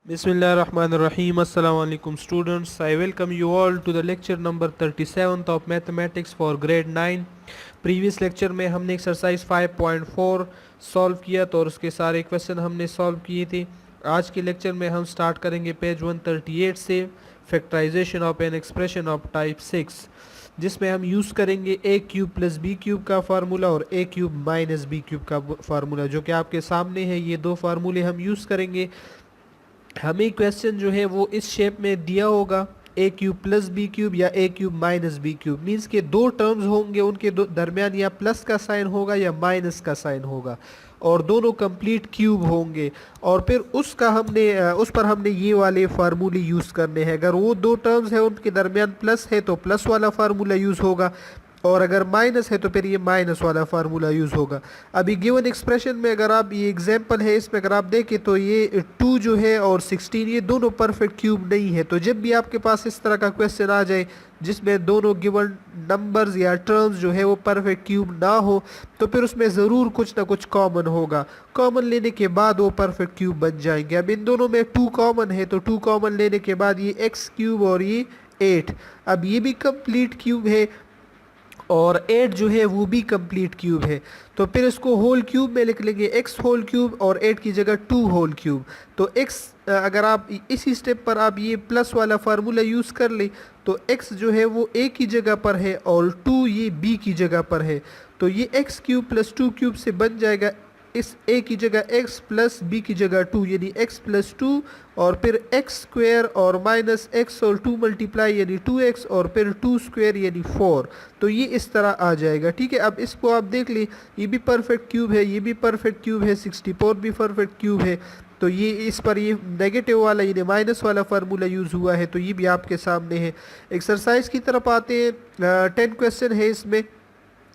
Bismillahirrahmanirrahim. Assalamu alaikum students. I welcome you all to the lecture number 37th of mathematics for grade 9. Previous lecture में हमने exercise 5.4 solve किया तो और उसके सारे क्वेश्चन हमने सॉल्व किए थे। आज के लेक्चर में हम स्टार्ट करेंगे पेज 138 से factorization of an expression of type 6, जिसमें हम यूज़ करेंगे A cube plus B cube का फार्मूला और A cube minus B cube का फार्मूला, जो कि आपके सामने है। ये दो फार्मूले हम यूज़ करेंगे। हमें क्वेश्चन जो है वो इस शेप में दिया होगा, a cube plus B cube या a cube minus B cube, means के दो टर्म्स होंगे, उनके दरमियान या प्लस का साइन होगा या माइनस का साइन होगा और दोनों कंप्लीट क्यूब होंगे। और फिर उस पर हमने ये वाले फार्मूले यूज़ करने हैं। अगर वो दो टर्म्स है उनके दरमियान प्लस है तो प्लस वाला फार्मूला यूज़ होगा, और अगर माइनस है तो फिर ये माइनस वाला फार्मूला यूज़ होगा। अभी गिवन एक्सप्रेशन में अगर आप ये एग्जांपल है, इसमें अगर आप देखें तो ये 2 जो है और 16 ये दोनों परफेक्ट क्यूब नहीं है। तो जब भी आपके पास इस तरह का क्वेश्चन आ जाए जिसमें दोनों गिवन नंबर्स या टर्म्स जो है वो परफेक्ट क्यूब ना हो, तो फिर उसमें ज़रूर कुछ ना कुछ कॉमन होगा। कॉमन लेने के बाद वो परफेक्ट क्यूब बन जाएंगे। अब इन दोनों में 2 कॉमन है तो 2 कॉमन लेने के बाद ये एक्स क्यूब और ये 8, अब ये भी कंप्लीट क्यूब है और 8 जो है वो भी कंप्लीट क्यूब है। तो फिर इसको होल क्यूब में लिख लेंगे, x होल क्यूब और 8 की जगह 2 होल क्यूब। तो x अगर आप इसी स्टेप पर आप ये प्लस वाला फार्मूला यूज़ कर लें तो x जो है वो a की जगह पर है और 2 ये b की जगह पर है। तो ये x क्यूब प्लस 2 क्यूब से बन जाएगा इस a की जगह x प्लस b की जगह 2 यानी x प्लस 2 और फिर x स्क्वायर और माइनस x और 2 मल्टीप्लाई यानी 2x और फिर 2 स्क्वायर यानी 4। तो ये इस तरह आ जाएगा। ठीक है, अब इसको आप देख ली, ये भी परफेक्ट क्यूब है, ये भी परफेक्ट क्यूब है, 64 भी परफेक्ट क्यूब है। तो ये इस पर ये नेगेटिव वाला यानी माइनस वाला फार्मूला यूज़ हुआ है, तो ये भी आपके सामने है। एक्सरसाइज की तरफ आते हैं। 10 क्वेश्चन है इसमें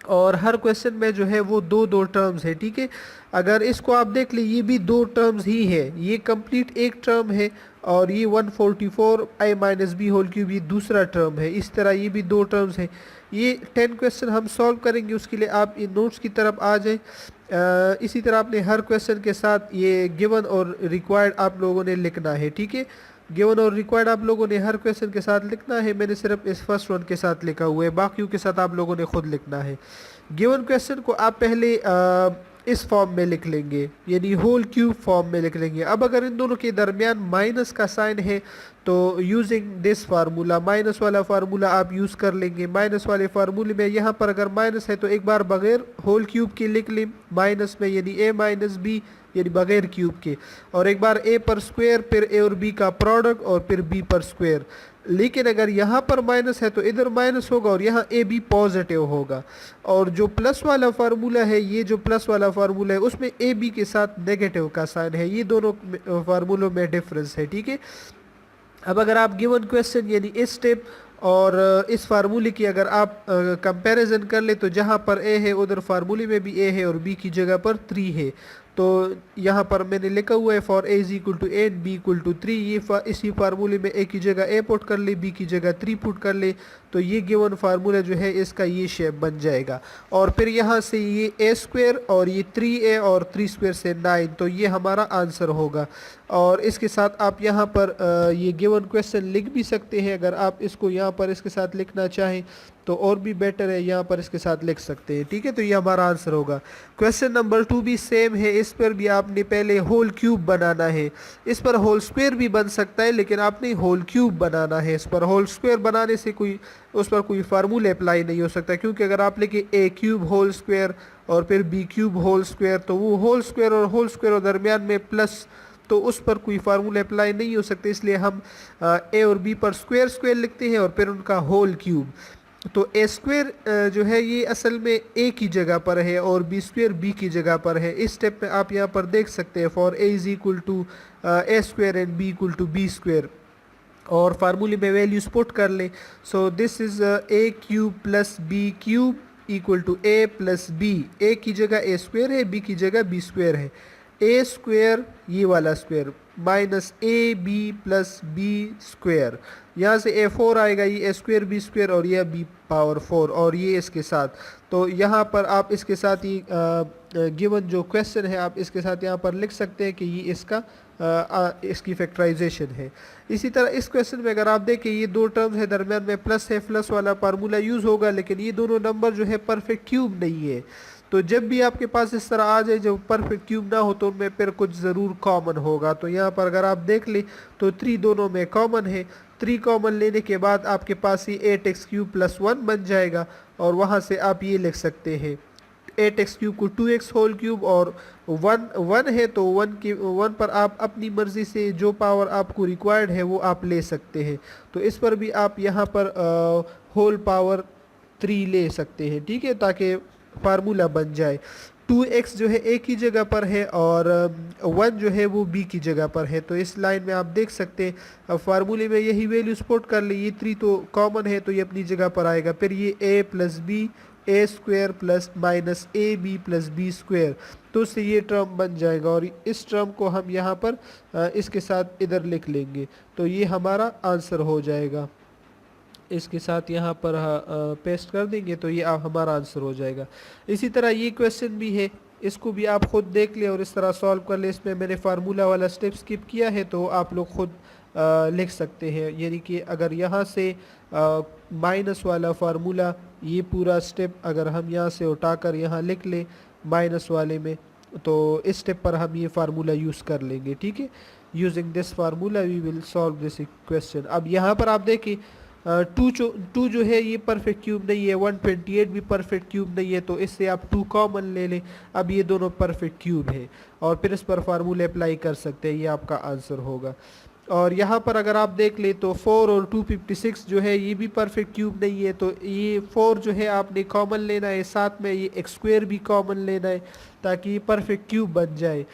और हर क्वेश्चन में जो है वो दो दो टर्म्स है। ठीक है, अगर इसको आप देख लीजिए, ये भी दो टर्म्स ही है, ये कंप्लीट एक टर्म है और ये 144 आई माइनस बी होल क्यूब ये दूसरा टर्म है। इस तरह ये भी दो टर्म्स है। ये 10 क्वेश्चन हम सॉल्व करेंगे, उसके लिए आप इन नोट्स की तरफ आ जाएं। इसी तरह आपने हर क्वेश्चन के साथ ये गिवन और रिक्वायर्ड आप लोगों ने लिखना है। ठीक है, गिवन और रिक्वायर्ड आप लोगों ने हर क्वेश्चन के साथ लिखना है। मैंने सिर्फ इस फर्स्ट वन के साथ लिखा हुआ है, बाकियों के साथ आप लोगों ने खुद लिखना है। गिवन क्वेश्चन को आप पहले इस फॉर्म में लिख लेंगे यानी होल क्यूब फॉर्म में लिख लेंगे। अब अगर इन दोनों के दरमियान माइनस का साइन है तो यूजिंग दिस फार्मूला माइनस वाला फार्मूला आप यूज़ कर लेंगे। माइनस वाले फार्मूले में यहाँ पर अगर माइनस है तो एक बार बगैर होल क्यूब के लिख लें माइनस में, यानी a माइनस बी यानी बगैर क्यूब के, और एक बार a पर स्क्वायर फिर a और b का प्रोडक्ट और फिर b पर स्क्वायर। लेकिन अगर यहाँ पर माइनस है तो इधर माइनस होगा और यहाँ ए बी पॉजिटिव होगा। और जो प्लस वाला फार्मूला है, ये जो प्लस वाला फार्मूला है उसमें ए बी के साथ नेगेटिव का साइन है। ये दोनों फार्मूलों में डिफरेंस है। ठीक है, अब अगर आप गिवन क्वेश्चन यानी इस स्टेप और इस फार्मूले की अगर आप कंपैरिजन कर ले तो जहाँ पर ए है उधर फार्मूले में भी ए है और बी की जगह पर 3 है। तो यहाँ पर मैंने लिखा हुआ है for A is equal to 8 B equal to 3। ये इसी फार्मूले में ए की जगह ए पुट कर ले, बी की जगह 3 पुट कर ले, तो ये गिवन फार्मूला जो है इसका ये शेप बन जाएगा। और फिर यहाँ से ये ए स्क्वायर और ये 3a और 3 स्क्वायर से 9, तो ये हमारा आंसर होगा। और इसके साथ आप यहाँ पर ये गिवन क्वेश्चन लिख भी सकते हैं। अगर आप इसको यहाँ पर इसके साथ लिखना चाहें तो और भी बेटर है, यहाँ पर इसके साथ लिख सकते हैं। ठीक है, तो ये हमारा आंसर होगा। क्वेश्चन नंबर 2 भी सेम है। इस पर भी आपने पहले होल क्यूब बनाना है। इस पर होल स्क्वायर भी बन सकता है लेकिन आपने होल क्यूब बनाना है। इस पर होल स्क्वायर बनाने से उस पर कोई फार्मूला अप्लाई नहीं हो सकता, क्योंकि अगर आप लिखे ए क्यूब होल स्क्वायर और फिर बी क्यूब होल स्क्वायर तो वो होल स्क्वायर और दरमियान में प्लस, तो उस पर कोई फार्मूला अप्लाई नहीं हो सकते। इसलिए हम ए और बी पर स्क्वायर स्क्वायर लिखते हैं और फिर उनका होल क्यूब। तो ए स्क्वायर जो है ये असल में ए की जगह पर है और बी स्क्वायर बी की जगह पर है। इस स्टेप में आप यहाँ पर देख सकते हैं for A is equal to a square and b equal to b square, और फार्मूले में वैल्यूज पुट कर लें। So this is a cube plus B cube equal to a plus b. A की जगह ए स्क्वायर है, बी की जगह बी स्क्वायर है। ए स्क्वायर ये वाला square minus A B plus B square. यहाँ से ए फोर आएगा, ये ए स्क्वेयर बी स्क्वेयर और ये बी पावर फोर और ये इसके साथ। तो यहाँ पर आप इसके साथ ही गिवन जो क्वेश्चन है आप इसके साथ यहाँ पर लिख सकते हैं कि ये इसका इसकी फैक्टराइजेशन है। इसी तरह इस क्वेश्चन में अगर आप देखें ये दो टर्म्स है, दरम्यान में प्लस है, प्लस वाला फार्मूला यूज़ होगा, लेकिन ये दोनों नंबर जो है परफेक्ट क्यूब नहीं है। तो जब भी आपके पास इस तरह आ जाए जब परफेक्ट क्यूब ना हो तो उनमें फिर कुछ ज़रूर कॉमन होगा। तो यहाँ पर अगर आप देख लें तो 3 दोनों में कॉमन है। 3 कॉमन लेने के बाद आपके पास ये 8x³ + 1 बन जाएगा और वहाँ से आप ये लिख सकते हैं 8x³ को 2x³ और 1 है तो 1 पर आप अपनी मर्ज़ी से जो पावर आपको रिक्वायर्ड है वो आप ले सकते हैं। तो इस पर भी आप यहाँ पर होल पावर 3 ले सकते हैं, ठीक है, ताकि फार्मूला बन जाए। 2x जो है a की जगह पर है और 1 जो है वो b की जगह पर है। तो इस लाइन में आप देख सकते हैं अब फार्मूले में यही वैल्यू स्पॉट कर ली, ये 3 तो कॉमन है तो ये अपनी जगह पर आएगा। फिर ये a + b a² plus minus A B plus B square, तो उससे ये टर्म बन जाएगा और इस टर्म को हम यहाँ पर इसके साथ इधर लिख लेंगे तो ये हमारा आंसर हो जाएगा। इसके साथ यहाँ पर पेस्ट कर देंगे तो ये हमारा आंसर हो जाएगा। इसी तरह ये क्वेश्चन भी है, इसको भी आप खुद देख लें और इस तरह सॉल्व कर लें। इसमें मैंने फार्मूला वाला स्टेप स्किप किया है तो आप लोग खुद लिख सकते हैं। यानी कि अगर यहाँ से माइनस वाला फार्मूला ये पूरा स्टेप अगर हम यहाँ से उठाकर यहाँ लिख लें माइनस वाले में तो इस स्टेप पर हम ये फार्मूला यूज़ कर लेंगे, ठीक है। Using this formula we will solve this question. अब यहाँ पर आप देखिए 2 जो है ये परफेक्ट क्यूब नहीं है, 128 भी परफेक्ट क्यूब नहीं है, तो इससे आप 2 कॉमन ले लें। अब ये दोनों परफेक्ट क्यूब है और फिर इस पर फार्मूले अप्लाई कर सकते हैं, ये आपका आंसर होगा। और यहाँ पर अगर आप देख ले तो 4 और 256 जो है ये भी परफेक्ट क्यूब नहीं है, तो ये 4 जो है आपने कॉमन लेना है, साथ में ये x² भी कॉमन लेना है ताकि ये परफेक्ट क्यूब बन जाए।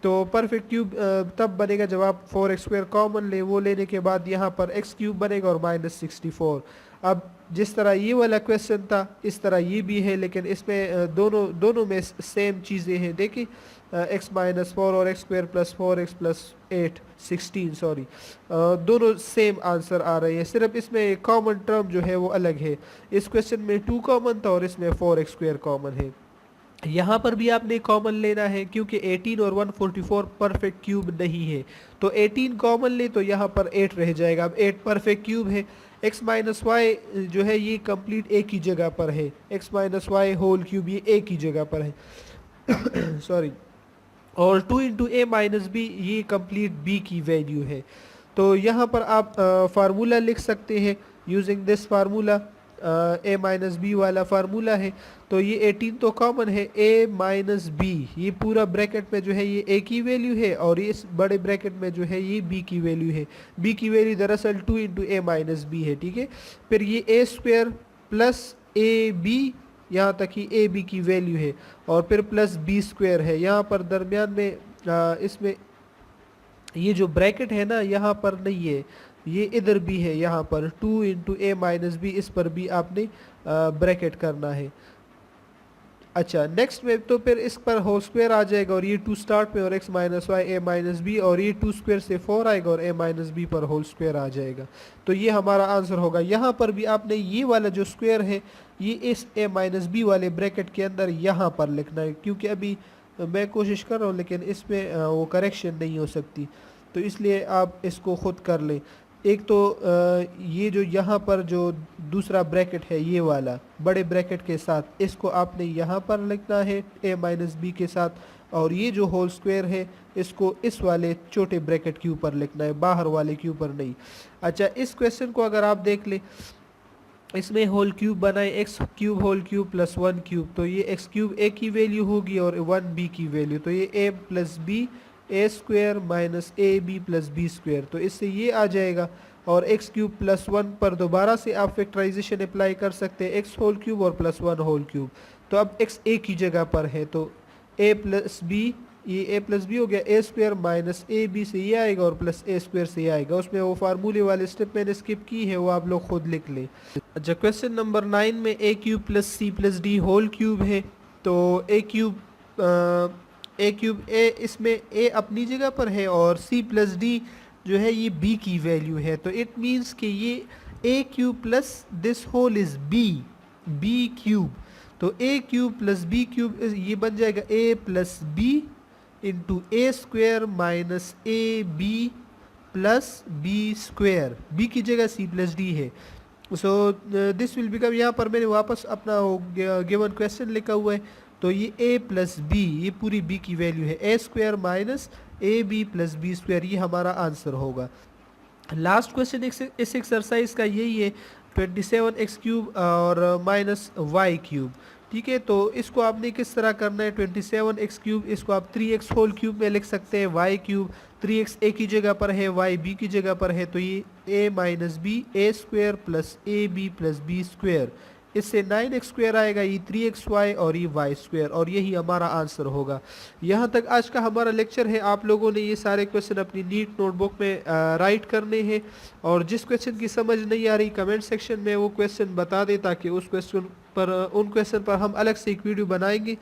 तो परफेक्ट क्यूब तब बनेगा जब आप 4x² कॉमन ले, वो लेने के बाद यहाँ पर x³ बनेगा और -64। अब जिस तरह ये वाला क्वेश्चन था इस तरह ये भी है, लेकिन इसमें दोनों में सेम चीज़ें हैं। देखिए x - 4 और x² + 4x + 8 16 सॉरी, दोनों सेम आंसर आ रहे हैं, सिर्फ इसमें कॉमन टर्म जो है वो अलग है। इस क्वेश्चन में 2 कॉमन था और इसमें 4x² कॉमन है। यहाँ पर भी आपने कॉमन लेना है क्योंकि 18 और 144 परफेक्ट क्यूब नहीं है, तो 18 कॉमन ले तो यहाँ पर 8 रह जाएगा। अब 8 परफेक्ट क्यूब है, x - y जो है ये कंप्लीट a की जगह पर है, x - y होल क्यूब ये a की जगह पर है सॉरी, और 2 × a - b ये कंप्लीट b की वैल्यू है। तो यहाँ पर आप फार्मूला लिख सकते हैं using this formula, a - b वाला फार्मूला है। तो ये 18 तो कॉमन है, a - b ये पूरा ब्रैकेट में जो है ये a की वैल्यू है और इस बड़े ब्रैकेट में जो है ये b की वैल्यू है। b की वैल्यू दरअसल 2 × a - b है, ठीक है। फिर ये a² प्लस ab यहाँ तक ही ए बी की वैल्यू है और फिर प्लस b² है। यहाँ पर दरमियान में इसमें ये जो ब्रैकेट है ना यहाँ पर नहीं है, ये इधर भी है, यहाँ पर 2 × a - b इस पर भी आपने ब्रैकेट करना है। अच्छा नेक्स्ट में तो फिर इस पर होल स्क्वायर आ जाएगा और ये 2 स्टार्ट में और x - y a - b और ये 2² से 4 आएगा और a - b पर होल स्क्वायर आ जाएगा। तो ये हमारा आंसर होगा। यहाँ पर भी आपने ये वाला जो स्क्वायर है ये इस a - b वाले ब्रैकेट के अंदर यहाँ पर लिखना है, क्योंकि अभी मैं कोशिश कर रहा हूँ लेकिन इसमें वो करेक्शन नहीं हो सकती, तो इसलिए आप इसको ख़ुद कर लें। एक तो ये जो यहाँ पर जो दूसरा ब्रैकेट है ये वाला बड़े ब्रैकेट के साथ, इसको आपने यहाँ पर लिखना है a - b के साथ, और ये जो होल स्क्वायर है इसको इस वाले छोटे ब्रैकेट के ऊपर लिखना है, बाहर वाले के ऊपर नहीं। अच्छा इस क्वेश्चन को अगर आप देख लें, इसमें होल क्यूब बनाए x³ whole cube plus 1 cube, तो ये x³ a की वैल्यू होगी और 1 b की वैल्यू, तो ये a + b a² - ab + b², तो इससे ये आ जाएगा। और x³ + 1 पर दोबारा से आप फैक्टराइजेशन अप्लाई कर सकते हैं, x होल क्यूब और प्लस 1 होल क्यूब। तो अब x a की जगह पर है तो a + b, ये a + b हो गया, a² - ab से ये आएगा और प्लस a² से ये आएगा। उसमें वो फार्मूले वाले स्टेप मैंने स्किप की है, वो आप लोग खुद लिख लें। अच्छा क्वेश्चन नंबर 9 में a³ + c + d whole cube है, तो a³ ए क्यूब, ए इसमें ए अपनी जगह पर है और सी प्लस डी जो है ये बी की वैल्यू है, तो इट मीन्स कि ये a cube plus this whole is b cube, तो a cube plus B cube ये बन जाएगा a plus b into a square minus A B plus B square, b की जगह सी प्लस डी है। So this will become, यहाँ पर मैंने वापस अपना गिवन क्वेश्चन लिखा हुआ है, तो ये a प्लस बी, ये पूरी b की वैल्यू है, a square minus A B plus B square, ये हमारा आंसर होगा। लास्ट क्वेश्चन इस एक्सरसाइज का यही है, 27x क्यूब और माइनस वाई क्यूब। ठीक है, तो इसको आपने किस तरह करना है, 27x क्यूब इसको आप 3x होल क्यूब में लिख सकते हैं, वाई क्यूब 3x ए की जगह पर है, वाई बी की जगह पर है, तो ये a minus B A square plus A B plus B square, इससे 9x स्क्वायर आएगा, ये 3xy और ये y स्क्वायर, और यही हमारा आंसर होगा। यहाँ तक आज का हमारा लेक्चर है। आप लोगों ने ये सारे क्वेश्चन अपनी नीट नोटबुक में राइट करने हैं, और जिस क्वेश्चन की समझ नहीं आ रही कमेंट सेक्शन में वो क्वेश्चन बता दें, ताकि उन क्वेश्चन पर हम अलग से एक वीडियो बनाएंगे,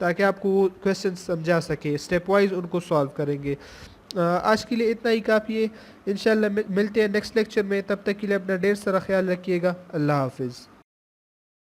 ताकि आपको वो क्वेश्चन समझा सके, स्टेप वाइज उनको सॉल्व करेंगे। आज के लिए इतना ही काफ़ी है। इंशाल्लाह मिलते हैं नेक्स्ट लेक्चर में, तब तक के लिए अपना ढेर सारा ख्याल रखिएगा। अल्लाह हाफिज़।